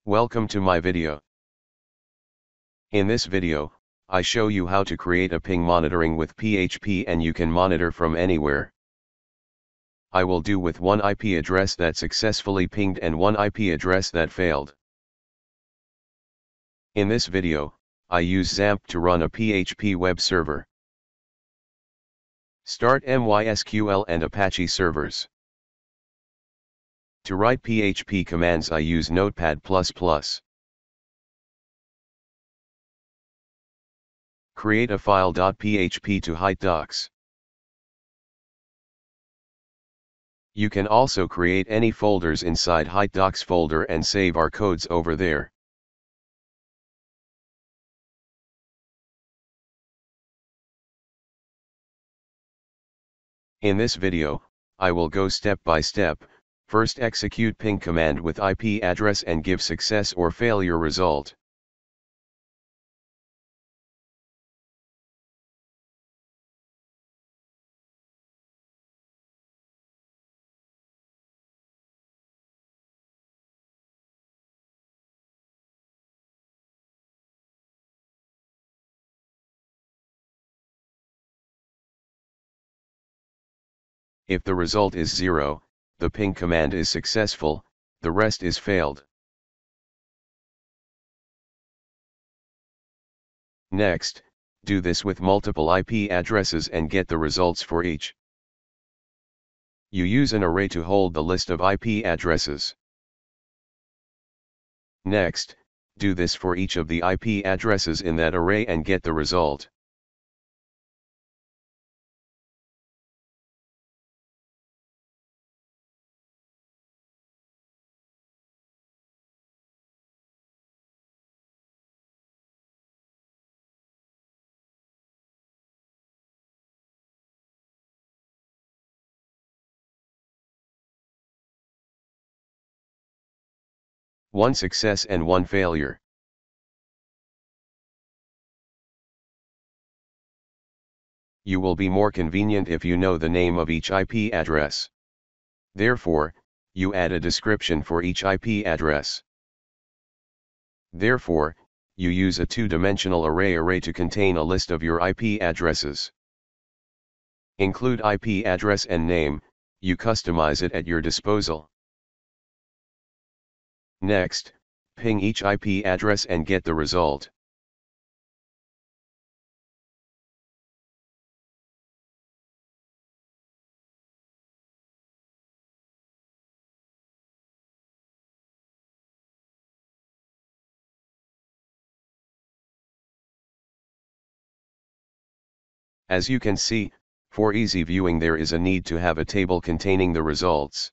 Welcome to my video. In this video, I show you how to create a ping monitoring with PHP and you can monitor from anywhere. I will do with one IP address that successfully pinged and one IP address that failed. In this video, I use XAMPP to run a PHP web server. Start MySQL and Apache servers. To write PHP commands I use Notepad++. Create a file.php to hide docs. You can also create any folders inside hide docs folder and save our codes over there. In this video, I will go step by step. First, execute ping command with IP address and give success or failure result. If the result is 0, the ping command is successful, the rest is failed. Next, do this with multiple IP addresses and get the results for each. You use an array to hold the list of IP addresses. Next, do this for each of the IP addresses in that array and get the result. One success and one failure. You will be more convenient if you know the name of each IP address. Therefore, you add a description for each IP address. Therefore, you use a two-dimensional array to contain a list of your IP addresses. Include IP address and name, you customize it at your disposal. Next, ping each IP address and get the result. As you can see, for easy viewing there is a need to have a table containing the results.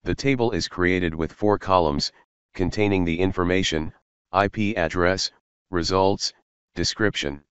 The table is created with 4 columns, containing the information, IP address, results, description.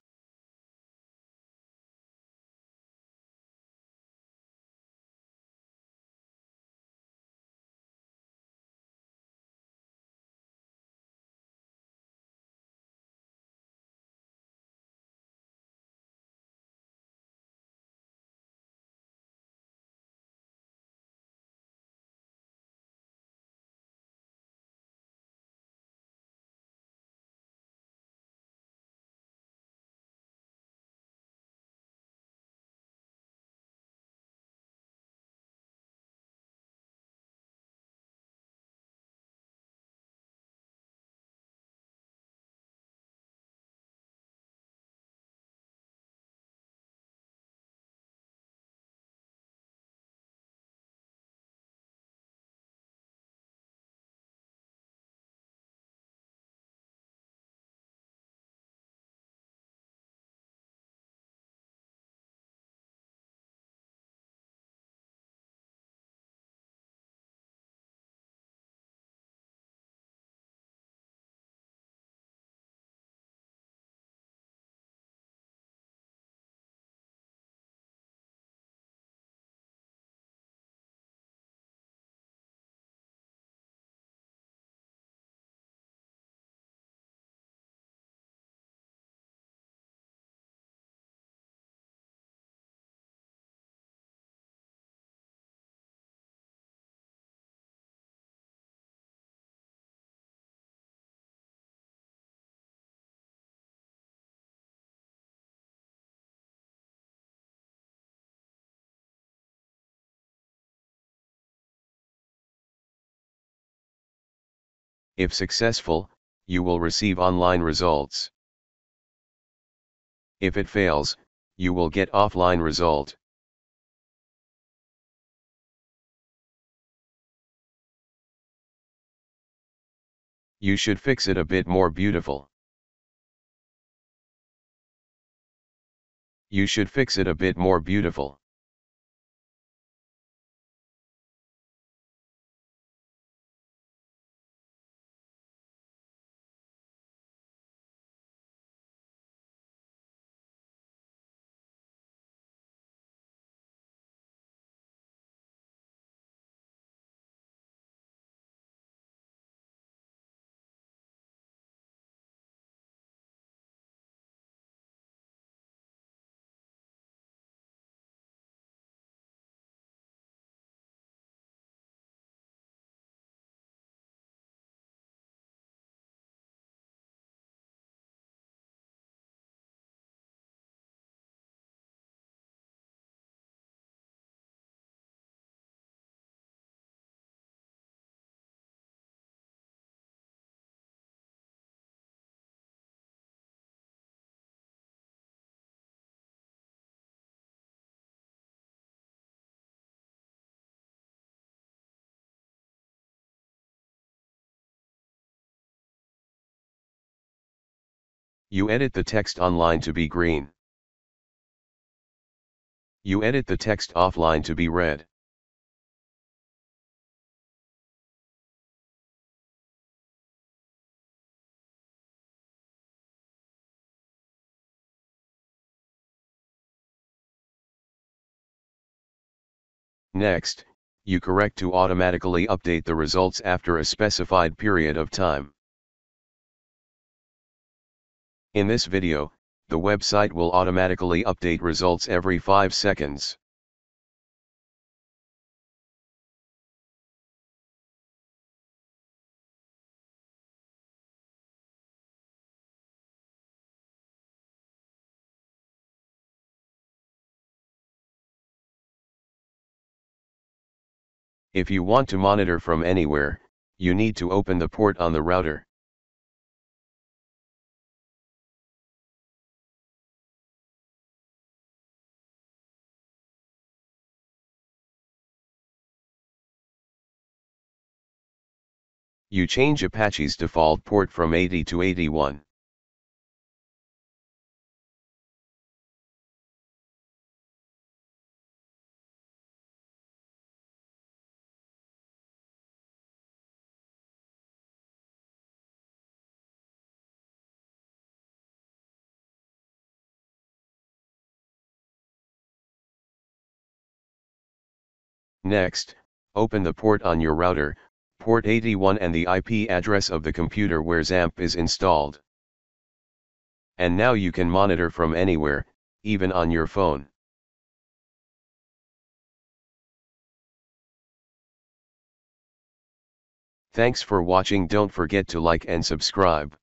If successful, you will receive online results. If it fails, you will get offline result. You should fix it a bit more beautiful. You should fix it a bit more beautiful. You edit the text online to be green. You edit the text offline to be red. Next, you correct to automatically update the results after a specified period of time. In this video, the website will automatically update results every 5 seconds. If you want to monitor from anywhere, you need to open the port on the router. You change Apache's default port from 80 to 81. Next, open the port on your router, port 81 and the IP address of the computer where XAMPP is installed. And now you can monitor from anywhere, even on your phone. Thanks for watching. Don't forget to like and subscribe.